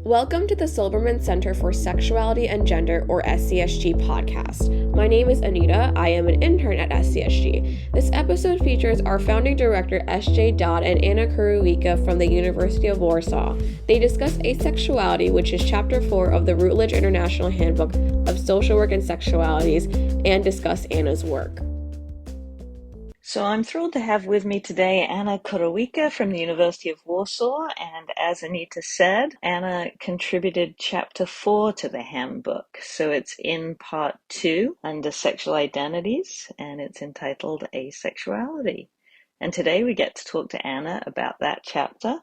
Welcome to the Silberman Center for Sexuality and Gender, or SCSG, podcast. My name is Anita. I am an intern at SCSG. This episode features our founding director, S.J. Dodd, and Anna Kurowicka from the University of Warsaw. They discuss asexuality, which is Chapter 4 of the Routledge International Handbook of Social Work and Sexualities, and discuss Anna's work. So I'm thrilled to have with me today Anna Kurowicka from the University of Warsaw, and as Anita said, Anna contributed Chapter 4 to the Handbook. So it's in Part 2 under Sexual Identities, and it's entitled Asexuality. And today we get to talk to Anna about that chapter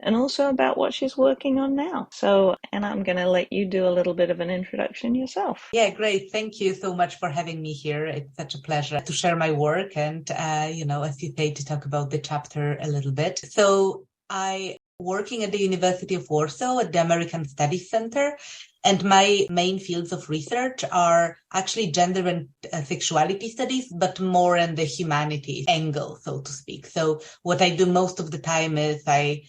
and also about what she's working on now. So, Anna, I'm going to let you do a little bit of an introduction yourself. Yeah, great. Thank you so much for having me here. It's such a pleasure to share my work and, as you say, to talk about the chapter a little bit. So I working at the University of Warsaw at the American Studies Center, and my main fields of research are actually gender and sexuality studies, but more in the humanities angle, so to speak. So what I do most of the time is I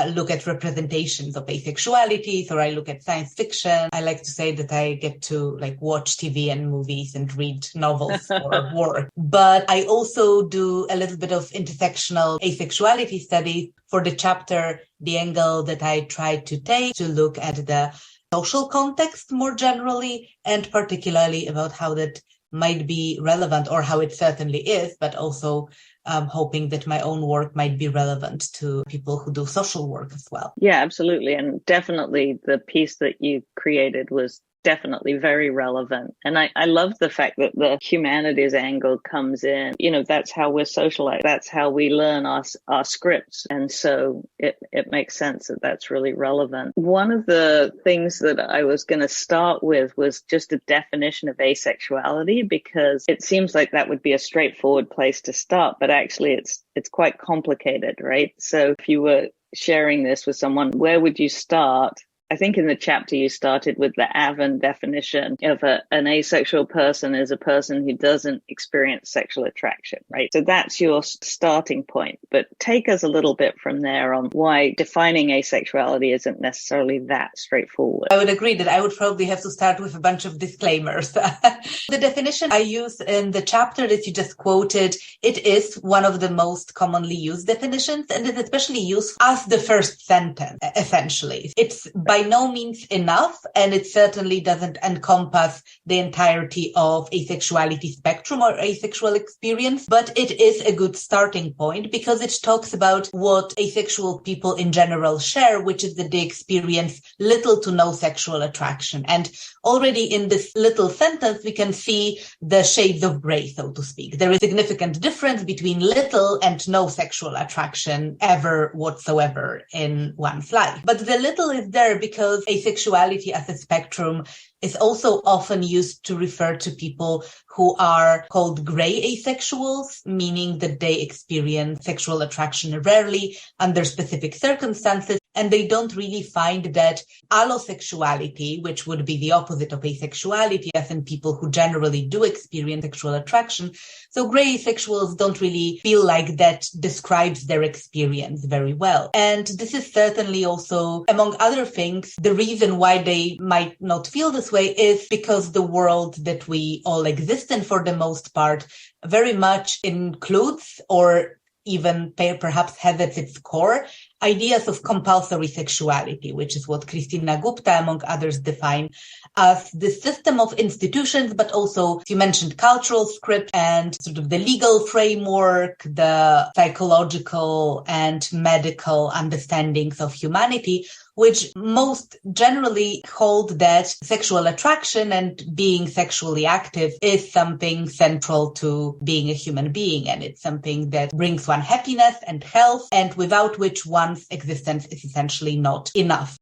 look at representations of asexualities, or I look at science fiction. I like to say that I get to watch TV and movies and read novels for work. But I also do a little bit of intersectional asexuality studies. For the chapter, the angle that I try to take to look at the social context more generally, and particularly about how that might be relevant, or how it certainly is, but also hoping that my own work might be relevant to people who do social work as well. Yeah, absolutely. And definitely the piece that you created was definitely very relevant. And I love the fact that the humanities angle comes in. That's how we're socialized. That's how we learn our scripts. And so it makes sense that that's really relevant. One of the things that I was going to start with was just a definition of asexuality, because it seems like that would be a straightforward place to start, but actually it's quite complicated, right? So if you were sharing this with someone, where would you start? I think in the chapter you started with the Avon definition of an asexual person is a person who doesn't experience sexual attraction, right? So that's your starting point. But take us a little bit from there on why defining asexuality isn't necessarily that straightforward. I would agree that I would probably have to start with a bunch of disclaimers. The definition I use in the chapter that you just quoted, it is one of the most commonly used definitions, and it's especially used as the first sentence, essentially. It's by no means enough, and it certainly doesn't encompass the entirety of asexuality spectrum or asexual experience, but it is a good starting point because it talks about what asexual people in general share, which is that they experience little to no sexual attraction. And already in this little sentence, we can see the shades of gray, so to speak. There is a significant difference between little and no sexual attraction ever whatsoever in one's life. But the little is there because asexuality as a spectrum is also often used to refer to people who are called gray asexuals, meaning that they experience sexual attraction rarely under specific circumstances, and they don't really find that allosexuality, which would be the opposite of asexuality, as in people who generally do experience sexual attraction. So gray asexuals don't really feel like that describes their experience very well. And this is certainly also, among other things, the reason why they might not feel this way is because the world that we all exist in, for the most part, very much includes, or even perhaps has at its core, ideas of compulsory sexuality, which is what Christina Gupta, among others, define as the system of institutions, but also, you mentioned cultural script and sort of the legal framework, the psychological and medical understandings of humanity, which most generally hold that sexual attraction and being sexually active is something central to being a human being. And it's something that brings one happiness and health, and without which one's existence is essentially not enough.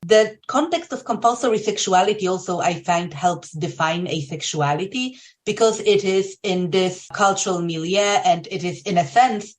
The context of compulsory sexuality also, I find, helps define asexuality, because it is in this cultural milieu, and it is, in a sense,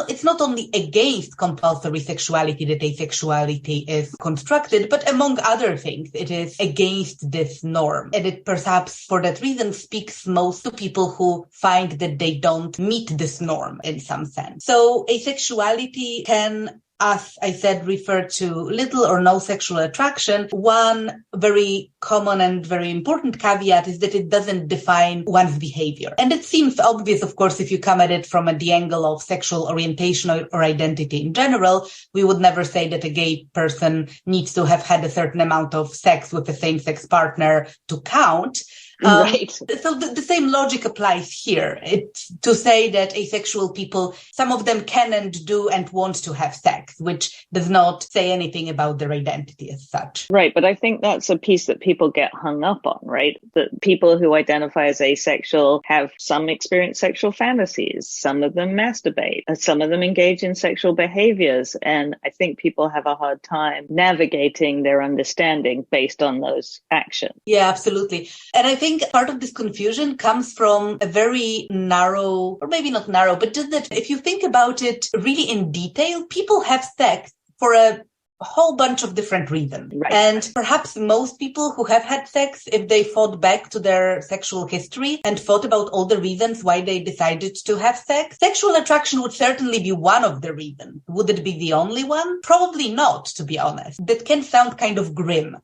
it's not only against compulsory sexuality that asexuality is constructed, but among other things, it is against this norm. And it perhaps for that reason speaks most to people who find that they don't meet this norm in some sense. So asexuality can, as I said, refer to little or no sexual attraction. One very common and very important caveat is that it doesn't define one's behavior. And it seems obvious, of course, if you come at it from the angle of sexual orientation or identity in general. We would never say that a gay person needs to have had a certain amount of sex with a same-sex partner to count. Right. So the same logic applies here. It's to say that asexual people, some of them can and do and want to have sex, which does not say anything about their identity as such. Right. But I think that's a piece that people get hung up on, right? That people who identify as asexual have some experience sexual fantasies. Some of them masturbate. Some of them engage in sexual behaviors. And I think people have a hard time navigating their understanding based on those actions. Yeah, absolutely. And I think part of this confusion comes from a very narrow, or maybe not narrow, but just that if you think about it really in detail, people have sex for a whole bunch of different reasons. Right. And perhaps most people who have had sex, if they thought back to their sexual history and thought about all the reasons why they decided to have sex, sexual attraction would certainly be one of the reasons. Would it be the only one? Probably not, to be honest. That can sound kind of grim.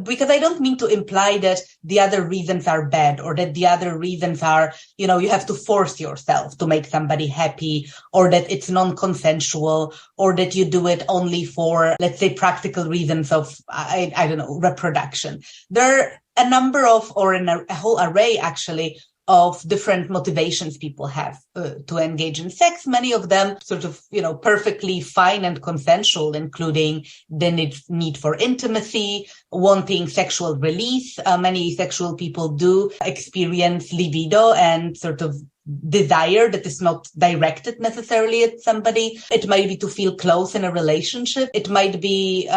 Because I don't mean to imply that the other reasons are bad or that the other reasons are, you have to force yourself to make somebody happy, or that it's non-consensual, or that you do it only for, let's say, practical reasons of, I don't know, reproduction. There are a number of, or a whole array actually, of different motivations people have to engage in sex, many of them sort of, perfectly fine and consensual, including the need for intimacy, wanting sexual release. Many sexual people do experience libido and sort of desire that is not directed necessarily at somebody. It might be to feel close in a relationship. It might be,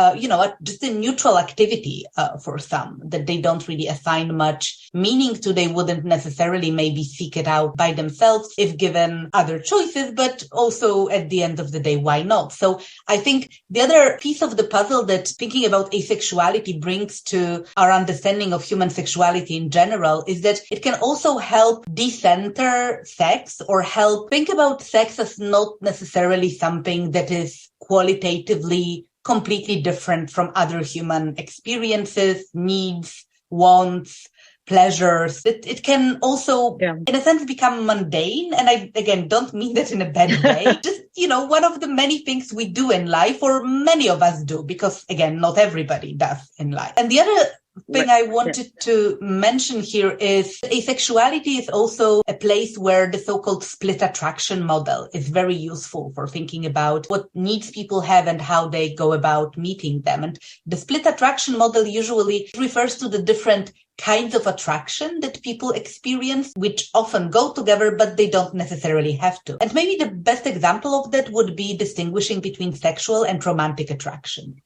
just a neutral activity for some that they don't really assign much meaning to. They wouldn't necessarily maybe seek it out by themselves if given other choices, but also at the end of the day, why not? So I think the other piece of the puzzle that thinking about asexuality brings to our understanding of human sexuality in general is that it can also help decenter sex, or help think about sex as not necessarily something that is qualitatively completely different from other human experiences, needs, wants, pleasures. It can also, in a sense, become mundane. And I, again, don't mean that in a bad way. Just, one of the many things we do in life, or many of us do, because, again, not everybody does in life. And the other thing I wanted to mention here is asexuality is also a place where the so-called split attraction model is very useful for thinking about what needs people have and how they go about meeting them. And the split attraction model usually refers to the different kinds of attraction that people experience, which often go together, but they don't necessarily have to. And maybe the best example of that would be distinguishing between sexual and romantic attraction.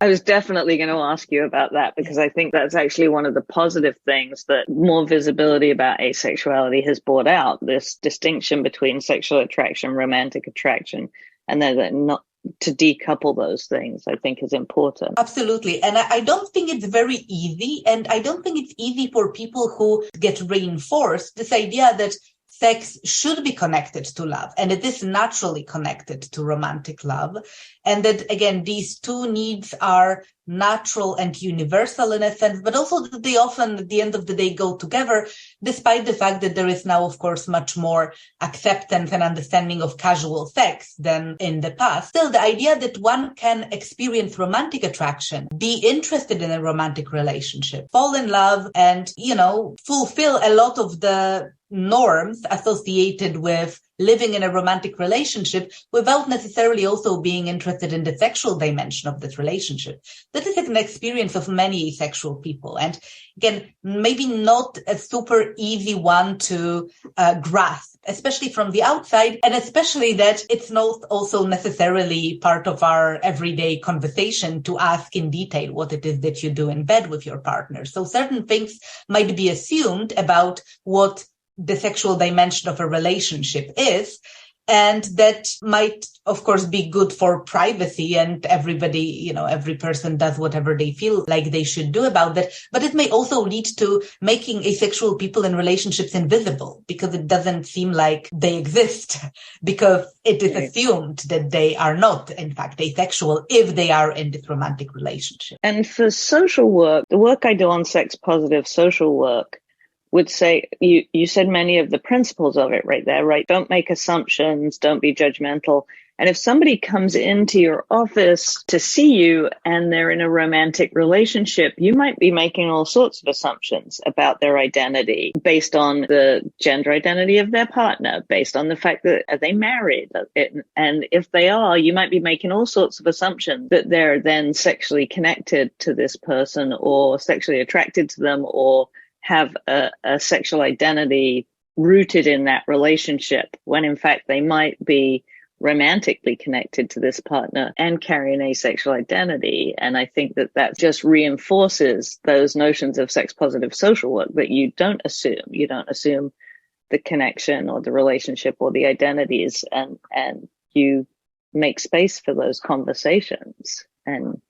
I was definitely going to ask you about that, because I think that's actually one of the positive things that more visibility about asexuality has brought out, this distinction between sexual attraction, romantic attraction, and then not to decouple those things, I think is important. Absolutely. And I don't think it's very easy. And I don't think it's easy for people who get reinforced this idea that sex should be connected to love, and it is naturally connected to romantic love. And that, again, these two needs are natural and universal in a sense, but also that they often, at the end of the day, go together, despite the fact that there is now, of course, much more acceptance and understanding of casual sex than in the past. Still, the idea that one can experience romantic attraction, be interested in a romantic relationship, fall in love, and, fulfill a lot of the norms associated with living in a romantic relationship without necessarily also being interested in the sexual dimension of this relationship. That is an experience of many asexual people. And again, maybe not a super easy one to grasp, especially from the outside, and especially that it's not also necessarily part of our everyday conversation to ask in detail what it is that you do in bed with your partner. So certain things might be assumed about what the sexual dimension of a relationship is. And that might, of course, be good for privacy, and everybody, every person does whatever they feel like they should do about that. But it may also lead to making asexual people in relationships invisible, because it doesn't seem like they exist, because it is assumed that they are not, in fact, asexual if they are in this romantic relationship. And for social work, the work I do on sex positive social work would say, you said many of the principles of it right there, right? Don't make assumptions, don't be judgmental. And if somebody comes into your office to see you and they're in a romantic relationship, you might be making all sorts of assumptions about their identity based on the gender identity of their partner, based on the fact that are they married? And if they are, you might be making all sorts of assumptions that they're then sexually connected to this person or sexually attracted to them or have a sexual identity rooted in that relationship, when in fact they might be romantically connected to this partner and carry an asexual identity. And I think that just reinforces those notions of sex positive social work that you don't assume. You don't assume the connection or the relationship or the identities, and you make space for those conversations and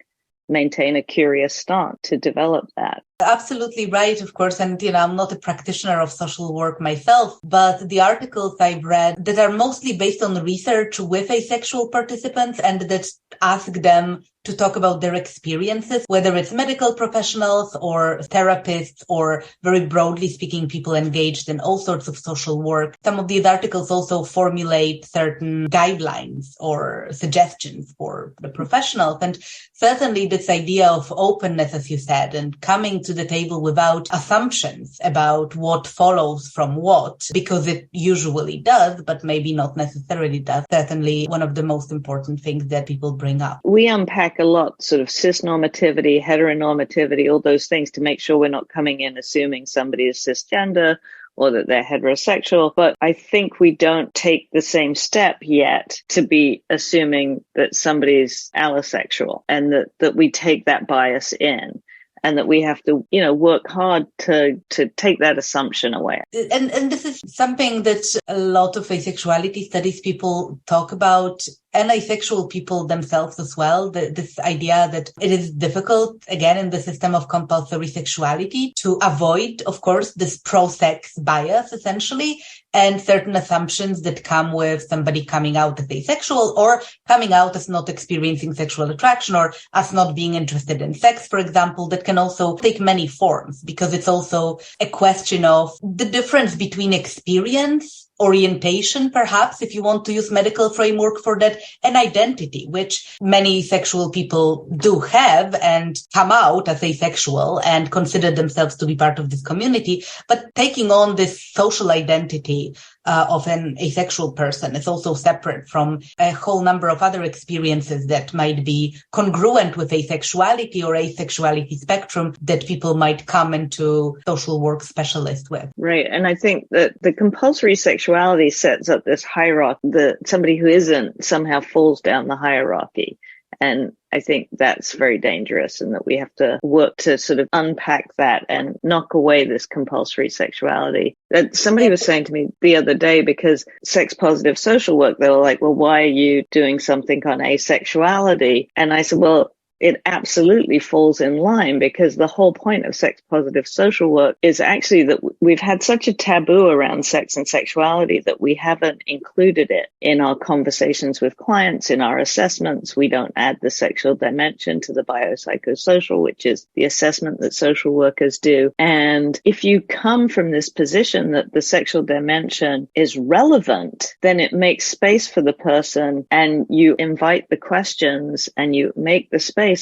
maintain a curious stance to develop that. Absolutely right, of course. And, I'm not a practitioner of social work myself, but the articles I've read that are mostly based on research with asexual participants and that ask them to talk about their experiences, whether it's medical professionals or therapists or, very broadly speaking, people engaged in all sorts of social work. Some of these articles also formulate certain guidelines or suggestions for the professionals. And certainly this idea of openness, as you said, and coming to the table without assumptions about what follows from what, because it usually does, but maybe not necessarily does. Certainly one of the most important things that people bring up. We unpack a lot, sort of cisnormativity, heteronormativity, all those things to make sure we're not coming in assuming somebody is cisgender or that they're heterosexual. But I think we don't take the same step yet to be assuming that somebody's allosexual, and that we take that bias in. And that we have to, work hard to take that assumption away. And this is something that a lot of asexuality studies people talk about, and asexual people themselves as well. This idea that it is difficult, again, in the system of compulsory sexuality to avoid, of course, this pro-sex bias, essentially, and certain assumptions that come with somebody coming out as asexual or coming out as not experiencing sexual attraction or as not being interested in sex, for example, that can also take many forms, because it's also a question of the difference between experience, orientation, perhaps, if you want to use medical framework for that, and identity, which many sexual people do have and come out as asexual and consider themselves to be part of this community. But taking on this social identity of an asexual person is also separate from a whole number of other experiences that might be congruent with asexuality or asexuality spectrum that people might come into social work specialist with. Right. And I think that the compulsory sexuality sets up this hierarchy that somebody who isn't somehow falls down the hierarchy. And I think that's very dangerous, and that we have to work to sort of unpack that and knock away this compulsory sexuality. Somebody was saying to me the other day, because sex positive social work, they were like, well, why are you doing something on asexuality? And I said, well, it absolutely falls in line, because the whole point of sex positive social work is actually that we've had such a taboo around sex and sexuality that we haven't included it in our conversations with clients, in our assessments. We don't add the sexual dimension to the biopsychosocial, which is the assessment that social workers do. And if you come from this position that the sexual dimension is relevant, then it makes space for the person, and you invite the questions and you make the space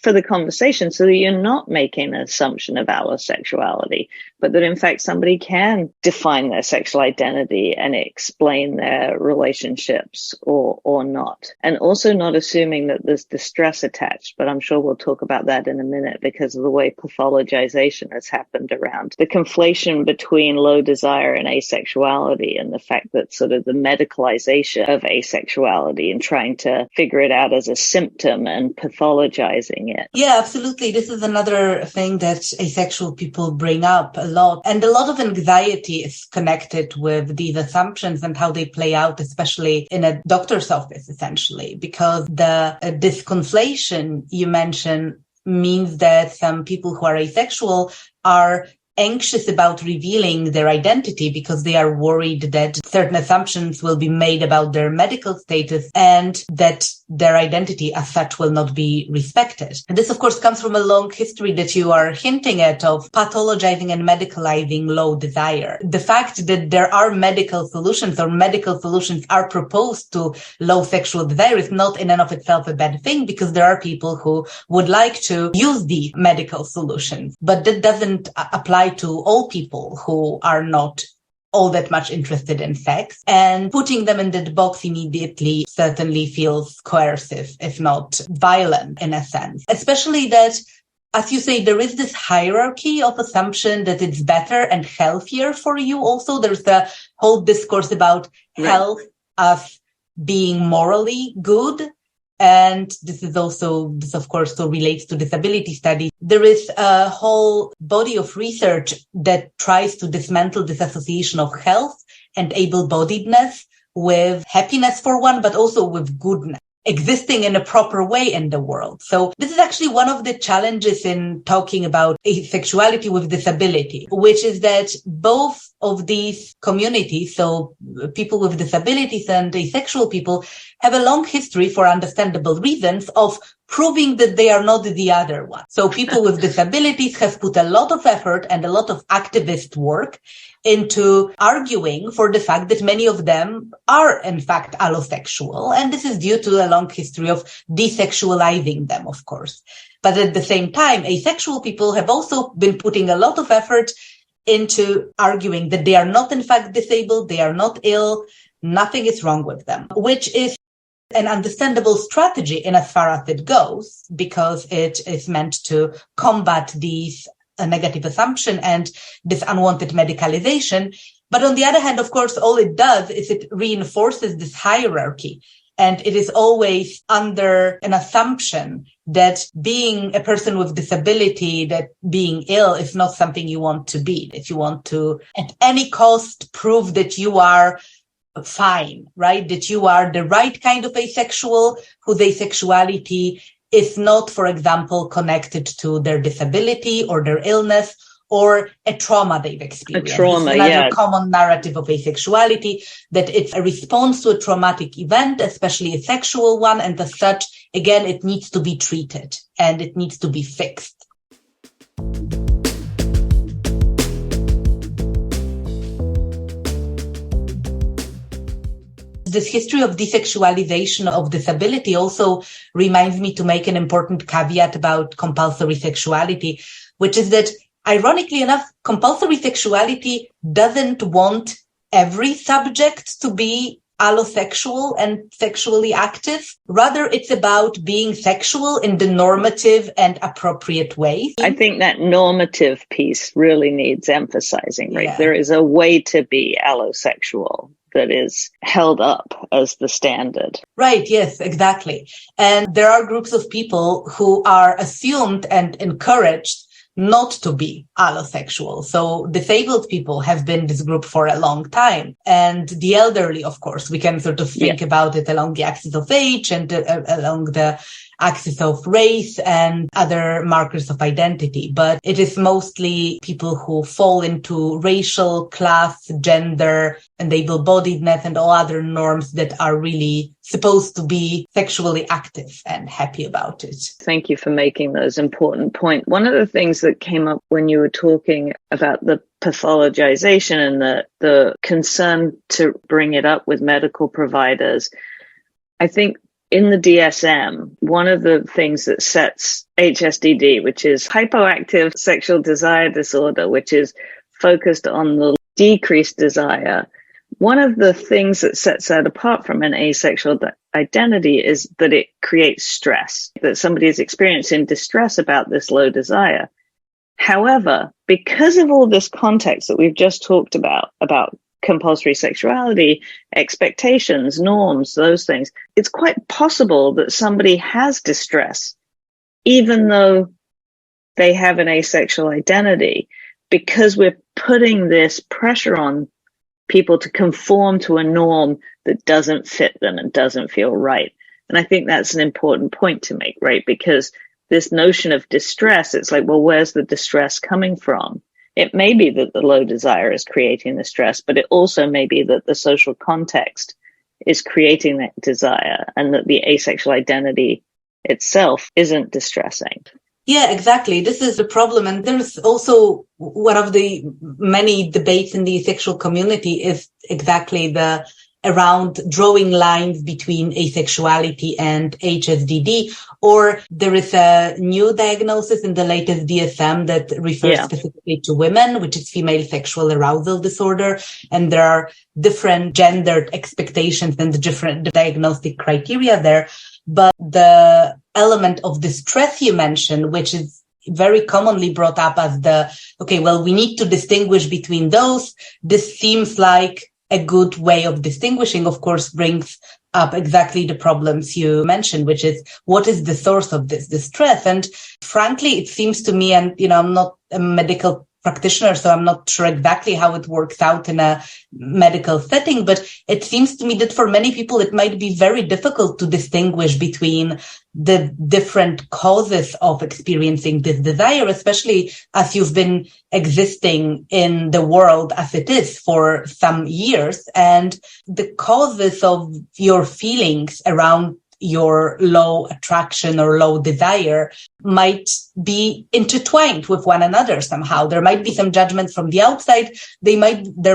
for the conversation, so that you're not making an assumption of allosexuality, but that in fact somebody can define their sexual identity and explain their relationships or not. And also not assuming that there's distress attached, but I'm sure we'll talk about that in a minute, because of the way pathologization has happened around the conflation between low desire and asexuality, and the fact that sort of the medicalization of asexuality and trying to figure it out as a symptom and pathologizing it. Yeah, absolutely. This is another thing that asexual people bring up a lot. And a lot of anxiety is connected with these assumptions and how they play out, especially in a doctor's office, essentially, because the disconflation you mentioned means that some people who are asexual are anxious about revealing their identity because they are worried that certain assumptions will be made about their medical status and that their identity as such will not be respected. And this, of course, comes from a long history that you are hinting at of pathologizing and medicalizing low desire. The fact that there are medical solutions or medical solutions are proposed to low sexual desire is not in and of itself a bad thing, because there are people who would like to use the medical solutions, but that doesn't apply to all people who are not all that much interested in sex, and putting them in that box immediately certainly feels coercive, if not violent in a sense. Especially that, as you say, there is this hierarchy of assumption that it's better and healthier for you. Also, there's the whole discourse about health as being morally good. And this of course, so relates to disability studies. There is a whole body of research that tries to dismantle this association of health and able-bodiedness with happiness for one, but also with goodness, existing in a proper way in the world. So this is actually one of the challenges in talking about asexuality with disability, which is that both of these communities, so people with disabilities and asexual people, have a long history, for understandable reasons, of proving that they are not the other one. So people with disabilities have put a lot of effort and a lot of activist work into arguing for the fact that many of them are, in fact, allosexual. And this is due to a long history of desexualizing them, of course. But at the same time, asexual people have also been putting a lot of effort into arguing that they are not, in fact, disabled, they are not ill, nothing is wrong with them, which is an understandable strategy in as far as it goes, because it is meant to combat these negative assumption and this unwanted medicalization. But on the other hand, of course, all it does is it reinforces this hierarchy. And it is always under an assumption that being a person with disability, that being ill is not something you want to be, that you want to, at any cost, prove that you are fine, right? That you are the right kind of asexual, whose asexuality is not, for example, connected to their disability or their illness or a trauma they've experienced. A trauma, another common narrative of asexuality, that it's a response to a traumatic event, especially a sexual one, and as such, again, it needs to be treated and it needs to be fixed. This history of desexualization of disability also reminds me to make an important caveat about compulsory sexuality, which is that, ironically enough, compulsory sexuality doesn't want every subject to be allosexual and sexually active. Rather, it's about being sexual in the normative and appropriate ways. I think that normative piece really needs emphasizing, right? Yeah. There is a way to be allosexual that is held up as the standard. Right, yes, exactly. And there are groups of people who are assumed and encouraged not to be allosexual. So disabled people have been this group for a long time. And the elderly, of course, we can sort of think about it along the axis of age and along the axis of race and other markers of identity. But it is mostly people who fall into racial, class, gender, and able-bodiedness and all other norms that are really supposed to be sexually active and happy about it. Thank you for making those important points. One of the things that came up when you were talking about the pathologization and the concern to bring it up with medical providers, I think in the DSM, one of the things that sets HSDD, which is hypoactive sexual desire disorder, which is focused on the decreased desire, one of the things that sets that apart from an asexual identity is that it creates stress, that somebody is experiencing distress about this low desire. However, because of all this context that we've just talked about compulsory sexuality, expectations, norms, those things, it's quite possible that somebody has distress, even though they have an asexual identity, because we're putting this pressure on people to conform to a norm that doesn't fit them and doesn't feel right. And I think that's an important point to make, right? Because this notion of distress, it's like, well, where's the distress coming from? It may be that the low desire is creating the stress, but it also may be that the social context is creating that desire and that the asexual identity itself isn't distressing. Yeah, exactly. This is the problem. And there's also one of the many debates in the asexual community is exactly around drawing lines between asexuality and HSDD, or there is a new diagnosis in the latest DSM that refers specifically to women, which is female sexual arousal disorder. And there are different gendered expectations and the different diagnostic criteria there. But the element of distress you mentioned, which is very commonly brought up as we need to distinguish between those. This seems like a good way of distinguishing, of course, brings up exactly the problems you mentioned, which is what is the source of this distress? And frankly, it seems to me, and, I'm not a medical practitioner, so I'm not sure exactly how it works out in a medical setting, but it seems to me that for many people, it might be very difficult to distinguish between the different causes of experiencing this desire, especially as you've been existing in the world as it is for some years, and the causes of your feelings around your low attraction or low desire might be intertwined with one another somehow. There might be some judgments from the outside. There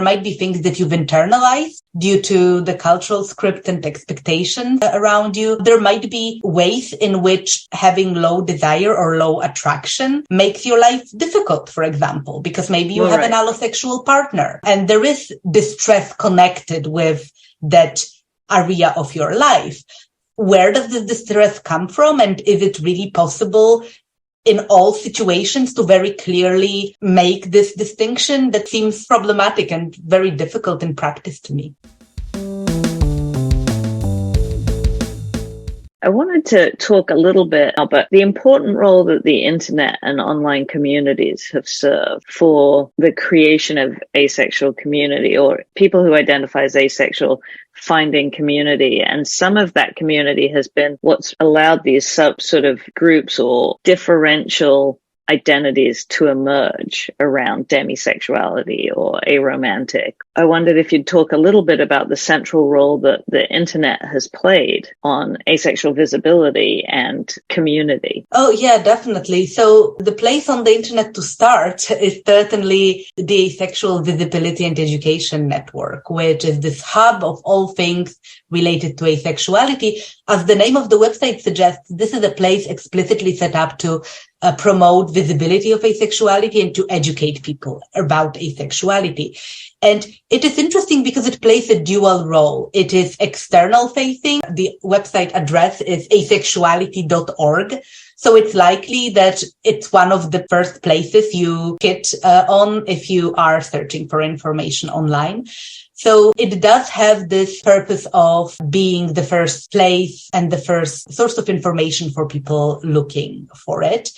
might be things that you've internalized due to the cultural script and expectations around you. There might be ways in which having low desire or low attraction makes your life difficult, for example, because maybe you have an allosexual partner and there is distress connected with that area of your life. Where does this distress come from? And is it really possible in all situations to very clearly make this distinction? That seems problematic and very difficult in practice to me. I wanted to talk a little bit about the important role that the internet and online communities have served for the creation of asexual community, or people who identify as asexual finding community. And some of that community has been what's allowed these sort of groups or differential identities to emerge around demisexuality or aromantic. I wondered if you'd talk a little bit about the central role that the internet has played on asexual visibility and community. Oh, yeah, definitely. So the place on the internet to start is certainly the Asexual Visibility and Education Network, which is this hub of all things related to asexuality. As the name of the website suggests, this is a place explicitly set up to promote visibility of asexuality and to educate people about asexuality. And it is interesting because it plays a dual role. It is external facing. The website address is asexuality.org. So it's likely that it's one of the first places you hit on if you are searching for information online. So it does have this purpose of being the first place and the first source of information for people looking for it.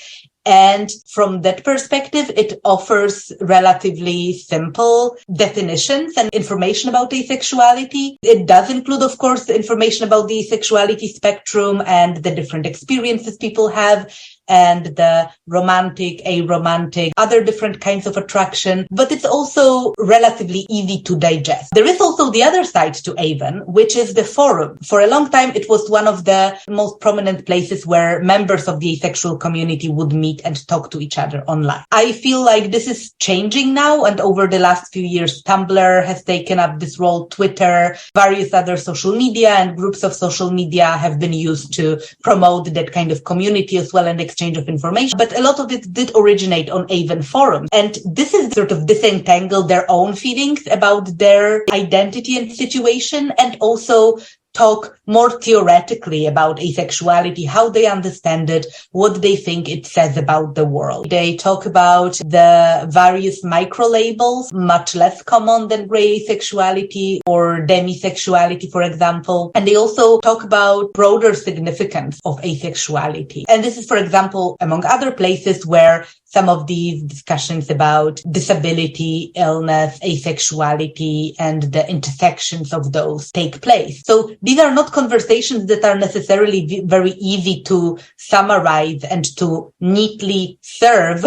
And from that perspective, it offers relatively simple definitions and information about asexuality. It does include, of course, information about the asexuality spectrum and the different experiences people have, and the romantic, aromantic, other different kinds of attraction. But it's also relatively easy to digest. There is also the other side to AVEN, which is the forum. For a long time, it was one of the most prominent places where members of the asexual community would meet and talk to each other online. I feel like this is changing now, and over the last few years, Tumblr has taken up this role, Twitter, various other social media and groups of social media have been used to promote that kind of community as well and exchange of information. But a lot of it did originate on AVEN forums. And this is sort of disentangle their own feelings about their identity and situation, and also talk more theoretically about asexuality, how they understand it, what they think it says about the world. They talk about the various micro-labels, much less common than gray asexuality or demisexuality, for example. And they also talk about broader significance of asexuality. And this is, for example, among other places where some of these discussions about disability, illness, asexuality, and the intersections of those take place. So these are not conversations that are necessarily very easy to summarize and to neatly serve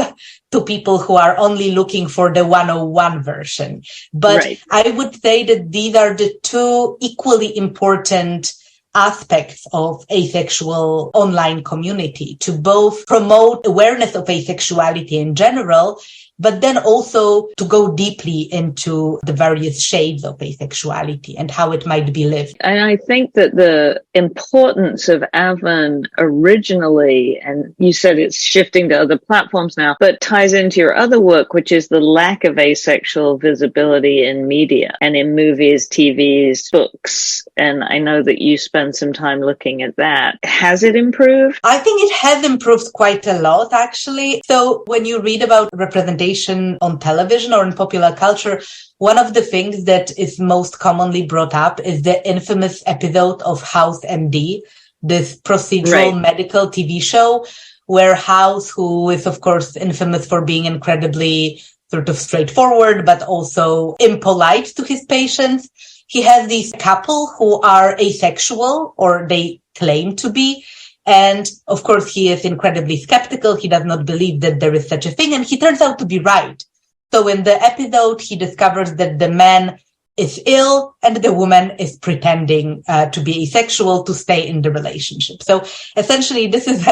to people who are only looking for the 101 version. But right. I would say that these are the two equally important aspects of asexual online community, to both promote awareness of asexuality in general, but then also to go deeply into the various shades of asexuality and how it might be lived. And I think that the importance of AVEN originally, and you said it's shifting to other platforms now, but ties into your other work, which is the lack of asexual visibility in media and in movies, TVs, books. And I know that you spend some time looking at that. Has it improved? I think it has improved quite a lot, actually. So when you read about representation on television or in popular culture, one of the things that is most commonly brought up is the infamous episode of House MD, this procedural medical TV show where House, who is of course infamous for being incredibly sort of straightforward, but also impolite to his patients, he has these couple who are asexual, or they claim to be. And of course, he is incredibly skeptical. He does not believe that there is such a thing. And he turns out to be right. So in the episode, he discovers that the man is ill and the woman is pretending to be asexual to stay in the relationship. So essentially, this is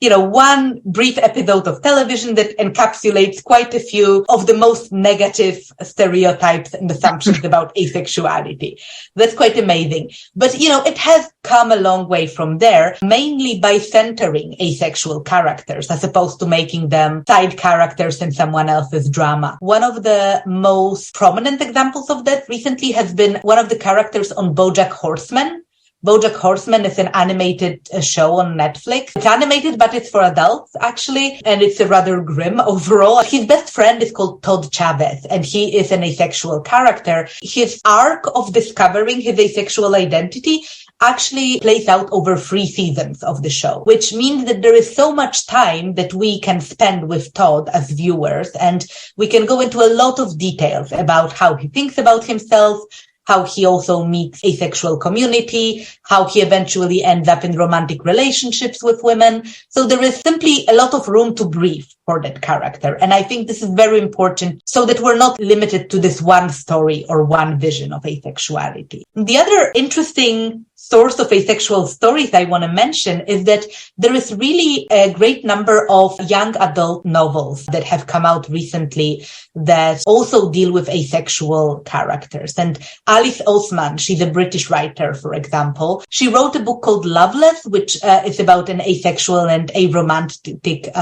one brief episode of television that encapsulates quite a few of the most negative stereotypes and assumptions about asexuality. That's quite amazing. But, it has come a long way from there, mainly by centering asexual characters as opposed to making them side characters in someone else's drama. One of the most prominent examples of that recently has been one of the characters on BoJack Horseman. BoJack Horseman is an animated show on Netflix. It's animated, but it's for adults, actually, and it's rather grim overall. His best friend is called Todd Chavez, and he is an asexual character. His arc of discovering his asexual identity actually plays out over 3 seasons of the show, which means that there is so much time that we can spend with Todd as viewers, and we can go into a lot of details about how he thinks about himself, how he also meets asexual community, how he eventually ends up in romantic relationships with women. So there is simply a lot of room to breathe for that character. And I think this is very important so that we're not limited to this one story or one vision of asexuality. The other interesting source of asexual stories I want to mention is that there is really a great number of young adult novels that have come out recently that also deal with asexual characters. And Alice Oseman, she's a British writer, for example. She wrote a book called Loveless, which is about an asexual and aromantic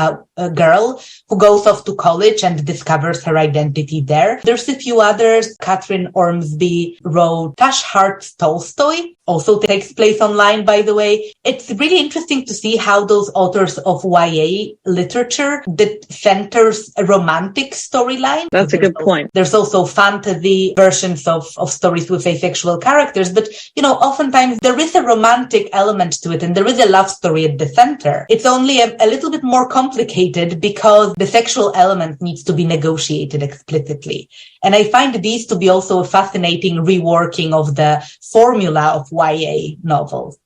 girl who goes off to college and discovers her identity there. There's a few others. Catherine Ormsby wrote Tash Hart's Tolstoy, also takes place online, by the way. It's really interesting to see how those authors of YA literature that centers a romantic storyline. That's a good point. There's also fantasy versions of stories with asexual characters, but, oftentimes there is a romantic element to it and there is a love story at the center. It's only a little bit more complicated because the sexual element needs to be negotiated explicitly. And I find these to be also a fascinating reworking of the formula of YA novels.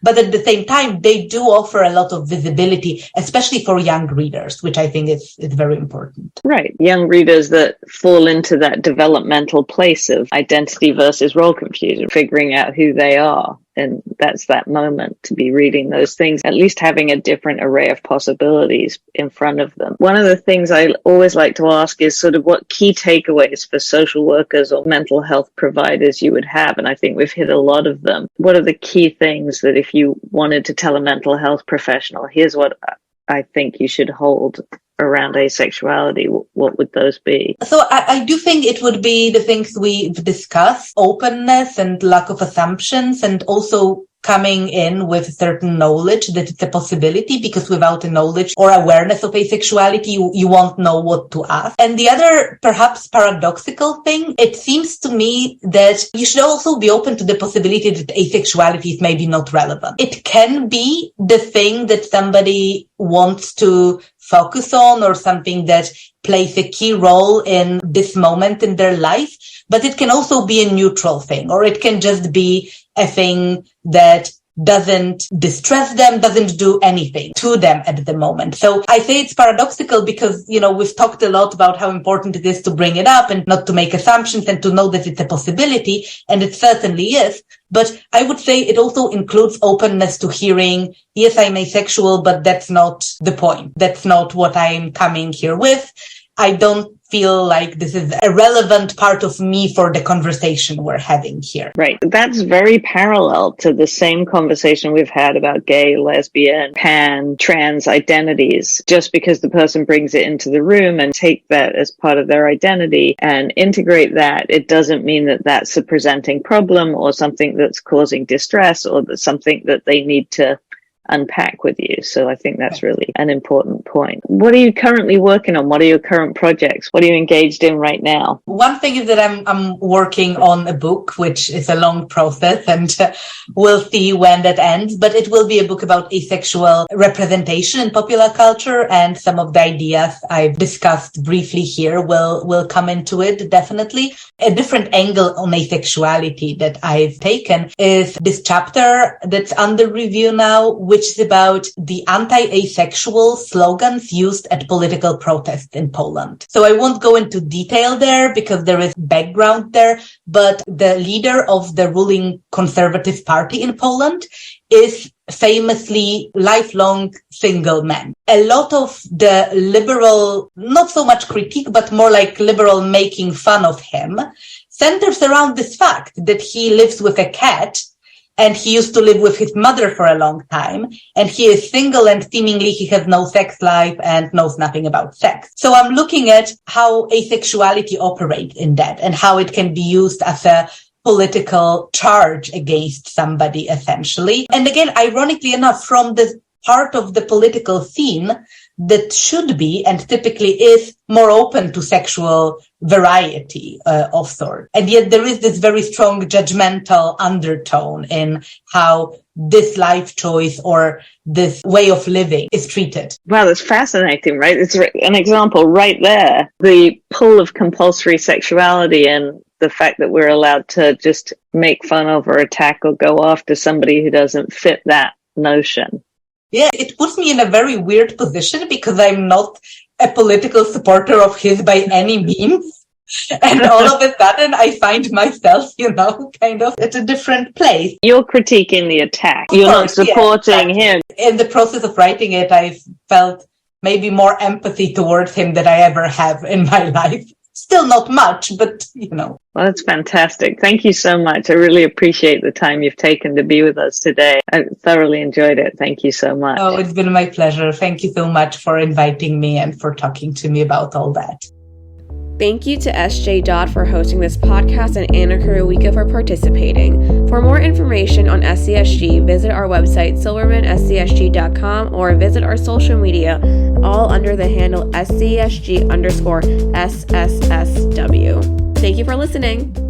But at the same time, they do offer a lot of visibility, especially for young readers, which I think is very important. Right. Young readers that fall into that developmental place of identity versus role confusion, figuring out who they are. And that's that moment to be reading those things, at least having a different array of possibilities in front of them. One of the things I always like to ask is sort of what key takeaways for social workers or mental health providers you would have. And I think we've hit a lot of them. What are the key things that if you wanted to tell a mental health professional, here's what I think you should hold around asexuality, what would those be? So I do think it would be the things we've discussed, openness and lack of assumptions, and also coming in with certain knowledge that it's a possibility, because without a knowledge or awareness of asexuality, you won't know what to ask. And the other perhaps paradoxical thing, it seems to me that you should also be open to the possibility that asexuality is maybe not relevant. It can be the thing that somebody wants to focus on, or something that plays a key role in this moment in their life, but it can also be a neutral thing, or it can just be a thing that doesn't distress them, doesn't do anything to them at the moment. So I say it's paradoxical because, we've talked a lot about how important it is to bring it up and not to make assumptions and to know that it's a possibility, and it certainly is. But I would say it also includes openness to hearing, yes, I'm asexual, but that's not the point. That's not what I'm coming here with. I don't feel like this is a relevant part of me for the conversation we're having here. Right. That's very parallel to the same conversation we've had about gay, lesbian, pan, trans identities. Just because the person brings it into the room and take that as part of their identity and integrate that, it doesn't mean that that's a presenting problem or something that's causing distress or that's something that they need to unpack with you. So I think that's really an important point. What are you currently working on? What are your current projects? What are you engaged in right now? One thing is that I'm working on a book, which is a long process, and we'll see when that ends, but it will be a book about asexual representation in popular culture, and some of the ideas I've discussed briefly here will come into it, definitely. A different angle on asexuality that I've taken is this chapter that's under review now, which is about the anti-asexual slogans used at political protests in Poland. So I won't go into detail there because there is background there, but the leader of the ruling Conservative Party in Poland is famously lifelong single man. A lot of the liberal, not so much critique, but more like liberal making fun of him, centers around this fact that he lives with a cat, and he used to live with his mother for a long time, and he is single, and seemingly he has no sex life and knows nothing about sex. So I'm looking at how asexuality operates in that and how it can be used as a political charge against somebody, essentially. And again, ironically enough, from the part of the political scene that should be and typically is more open to sexual variety of sort. And yet there is this very strong judgmental undertone in how this life choice or this way of living is treated. Wow, that's fascinating, right? It's an example right there. The pull of compulsory sexuality and the fact that we're allowed to just make fun of or attack or go after somebody who doesn't fit that notion. Yeah, it puts me in a very weird position because I'm not a political supporter of his by any means. And all of a sudden I find myself, kind of at a different place. You're critiquing the attack. You're not supporting him. In the process of writing it, I felt maybe more empathy towards him than I ever have in my life. Still not much, but, Well, that's fantastic. Thank you so much. I really appreciate the time you've taken to be with us today. I thoroughly enjoyed it. Thank you so much. Oh, it's been my pleasure. Thank you so much for inviting me and for talking to me about all that. Thank you to S.J. Dodd for hosting this podcast and Anna Kurowicka for participating. For more information on SCSG, visit our website silvermanscsg.com or visit our social media, all under the handle SCSG_SSSW. Thank you for listening.